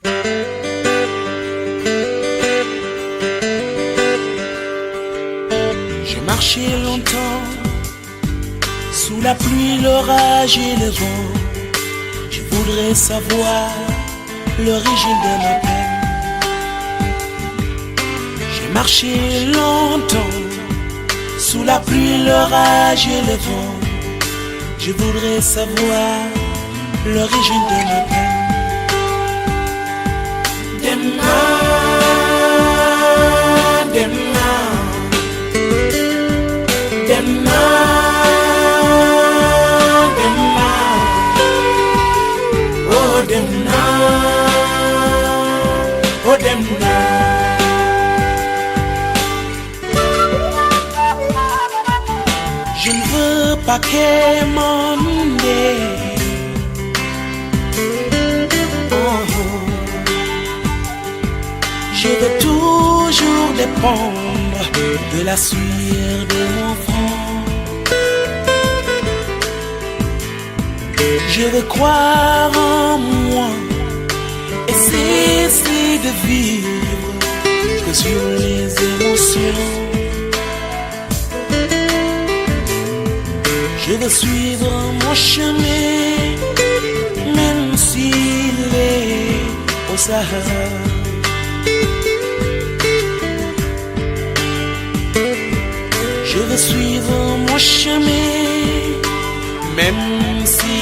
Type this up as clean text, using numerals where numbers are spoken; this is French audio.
J'ai marché longtemps sous la pluie, l'orage et le vent. Je voudrais savoir l'origine de ma peine. J'ai marché longtemps sous la pluie, l'orage et le vent. Je voudrais savoir l'origine de ma peine. Demna, Demna, Demna, Demna, oh Demna, oh Demna. Je ne veux pas qu'elle m'en ait. Je veux toujours dépendre de la sueur de mon front. Je veux croire en moi et cesser de vivre que sur les émotions. Je veux suivre mon chemin, même s'il est au Sahara. Je veux suivre mon chemin, même si